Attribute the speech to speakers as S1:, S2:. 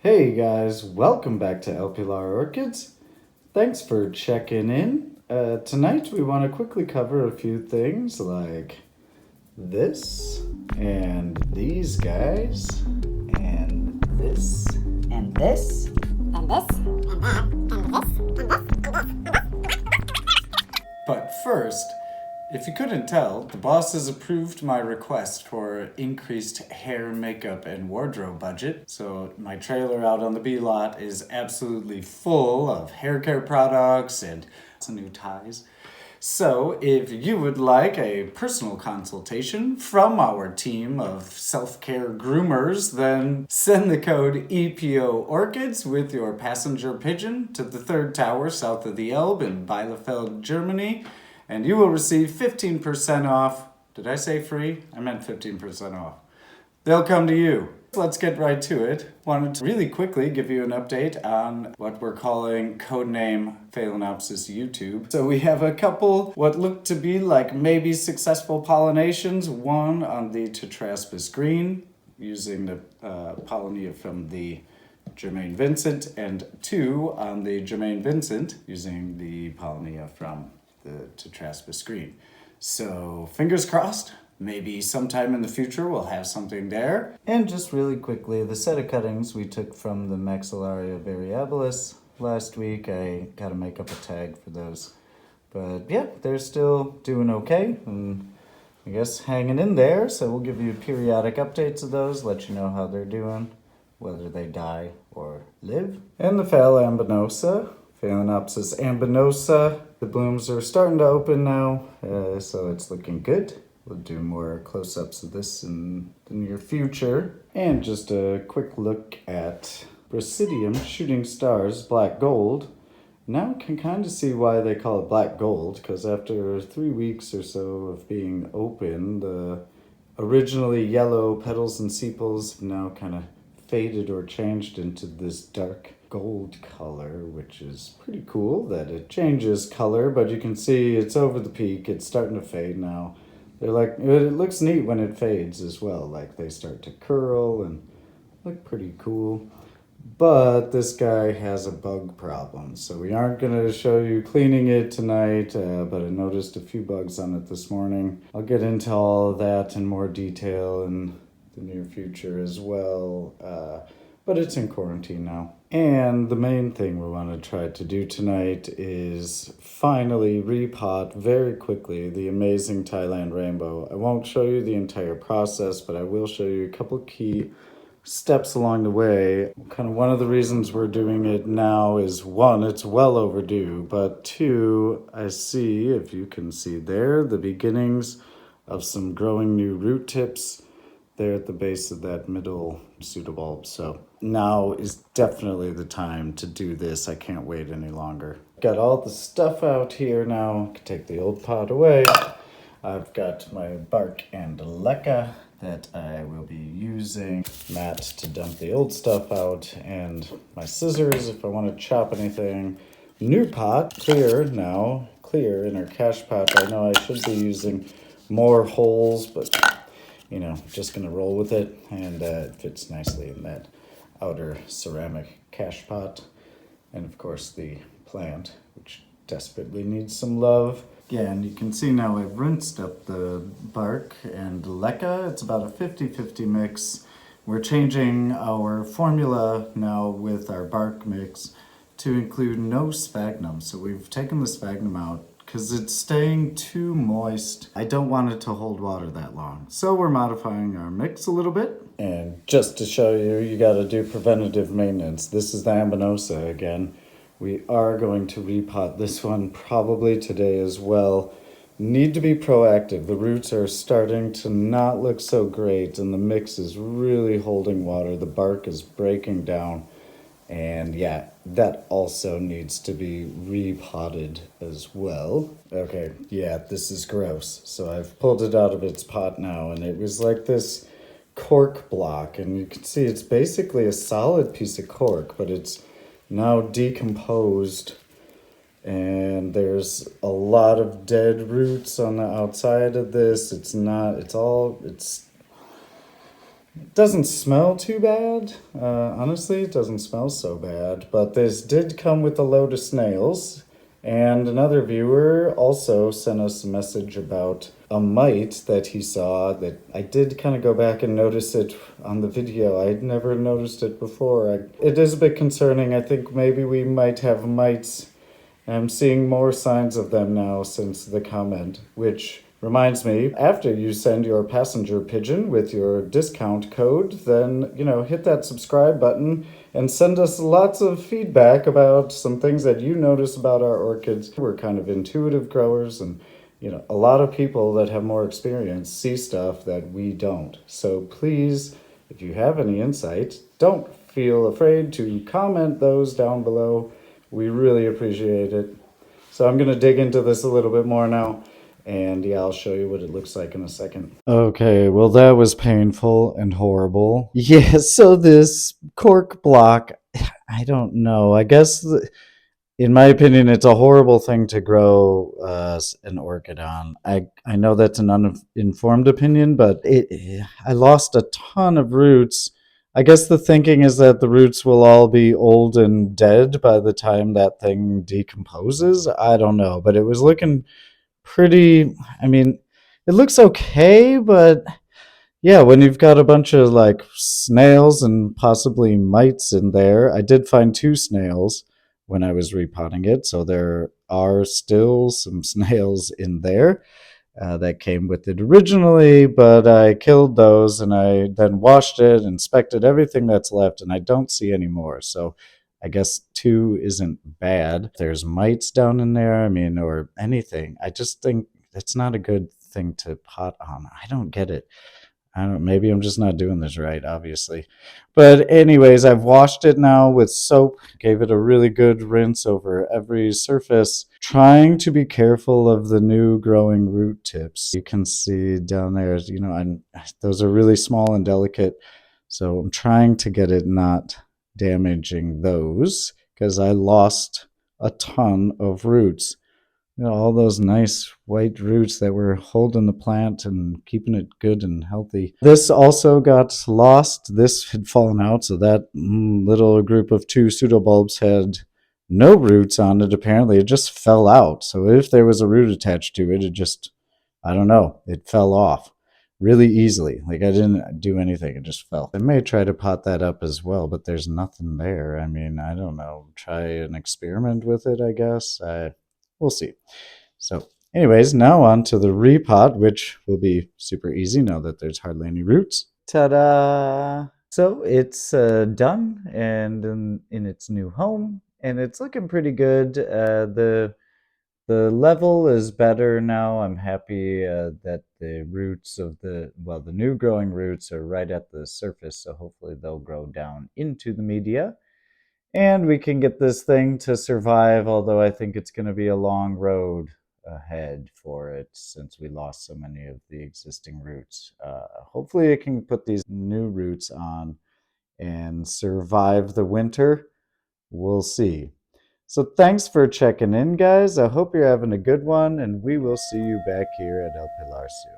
S1: Hey guys, welcome back to LPLR Orchids. Thanks for checking in. Tonight we want to quickly cover a few things like this, and these guys, and this,
S2: And this?
S3: And this, and that, and this, and this.
S1: But first, if you couldn't tell, the boss has approved my request for increased hair, makeup, and wardrobe budget. So my trailer out on the B lot is absolutely full of hair care products and some new ties. So if you would like a personal consultation from our team of self-care groomers, then send the code EPO Orchids with your passenger pigeon to the third tower south of the Elbe in Bielefeld, Germany, and you will receive 15% off. Did I say free? I meant 15% off. They'll come to you. Let's get right to it. Wanted to really quickly give you an update on what we're calling codename Phalaenopsis YouTube. So we have a couple what look to be like maybe successful pollinations. One on the Tetraspis green using the pollinia from the Germain Vincent, and two on the Germain Vincent using the pollinia from the Tetraspis green. So fingers crossed. Maybe sometime in the future we'll have something there. And just really quickly, the set of cuttings we took from the Maxillaria variabilis last week. I gotta make up a tag for those. But yeah, they're still doing okay, and I guess hanging in there. So we'll give you periodic updates of those, let you know how they're doing, whether they die or live. And the Phalaenopsis ambinosa, the blooms are starting to open now, so it's looking good. We'll do more close-ups of this in the near future. And just a quick look at Brasidium Shooting Stars Black Gold. Now I can kind of see why they call it black gold, because after 3 weeks or so of being open, the originally yellow petals and sepals have now kind of faded or changed into this dark gold color, which is pretty cool that it changes color, but you can see it's over the peak. It's starting to fade now. They're like, it looks neat when it fades as well. Like they start to curl and look pretty cool. But this guy has a bug problem. So we aren't going to show you cleaning it tonight, but I noticed a few bugs on it this morning. I'll get into all of that in more detail in the near future as well. But it's in quarantine now. And the main thing we want to try to do tonight is finally repot very quickly the amazing Thailand rainbow. I won't show you the entire process, but I will show you a couple key steps along the way. Kind of one of the reasons we're doing it now is one, it's well overdue, but two, I see, if you can see there, the beginnings of some growing new root tips there at the base of that middle pseudobulb. So now is definitely the time to do this. I can't wait any longer. Got all the stuff out here now. Can take the old pot away. I've got my bark and leca that I will be using, mat to dump the old stuff out, and my scissors if I want to chop anything. New pot, clear now, clear in our cache pot. I know I should be using more holes, but you know, just gonna roll with it, and it fits nicely in that outer ceramic cache pot. And of course the plant, which desperately needs some love. Yeah, and you can see now I've rinsed up the bark and leca. It's about a 50-50 mix. We're changing our formula now with our bark mix to include no sphagnum. So we've taken the sphagnum out because it's staying too moist. I don't want it to hold water that long. So we're modifying our mix a little bit. And just to show you, you gotta do preventative maintenance. This is the ambinosa again. We are going to repot this one probably today as well. Need to be proactive. The roots are starting to not look so great, and the mix is really holding water. The bark is breaking down. And yeah, that also needs to be repotted as well. Okay, yeah, this is gross. So I've pulled it out of its pot now, and it was like this cork block. And you can see it's basically a solid piece of cork, but it's now decomposed. And there's a lot of dead roots on the outside of this. It's It doesn't smell too bad. Honestly, it doesn't smell so bad. But this did come with a load of snails. And another viewer also sent us a message about a mite that he saw that I did kind of go back and notice it on the video. I'd never noticed it before. It is a bit concerning. I think maybe we might have mites. I'm seeing more signs of them now since the comment, which reminds me, after you send your passenger pigeon with your discount code, then, hit that subscribe button and send us lots of feedback about some things that you notice about our orchids. We're kind of intuitive growers, and, a lot of people that have more experience see stuff that we don't. So please, if you have any insight, don't feel afraid to comment those down below. We really appreciate it. So I'm going to dig into this a little bit more now. And yeah, I'll show you what it looks like in a second. Okay, well, that was painful and horrible. Yeah, so this cork block, I don't know. I guess, in my opinion, it's a horrible thing to grow an orchid on. I know that's an uninformed opinion, but I lost a ton of roots. I guess the thinking is that the roots will all be old and dead by the time that thing decomposes. I don't know, but it was looking pretty. I mean, it looks okay, but yeah, when you've got a bunch of like snails and possibly mites in there, I did find two snails when I was repotting it, so there are still some snails in there that came with it originally, but I killed those and I then washed it, inspected everything that's left, and I don't see any more. So I guess two isn't bad. If there's mites down in there, I mean, or anything, I just think it's not a good thing to pot on. I don't get it. I don't. Maybe I'm just not doing this right, obviously. But anyways, I've washed it now with soap. Gave it a really good rinse over every surface. Trying to be careful of the new growing root tips. You can see down there, those are really small and delicate. So I'm trying to get it not damaging those because I lost a ton of roots. All those nice white roots that were holding the plant and keeping it good and healthy. This also got lost. This had fallen out, so that little group of two pseudobulbs had no roots on it, apparently. It just fell out. So if there was a root attached to it, I don't know, it fell off really easily. Like I didn't do anything, it just fell. I may try to pot that up as well, but there's nothing there. I mean, I don't know. Try an experiment with it, I guess. We'll see. So anyways, now on to the repot, which will be super easy now that there's hardly any roots. Ta-da! So it's done and in its new home, and it's looking pretty good. The level is better now. I'm happy that the roots of the new growing roots are right at the surface, so hopefully they'll grow down into the media. And we can get this thing to survive, although I think it's going to be a long road ahead for it since we lost so many of the existing roots. Hopefully it can put these new roots on and survive the winter. We'll see. So thanks for checking in, guys. I hope you're having a good one, and we will see you back here at El Pilar soon.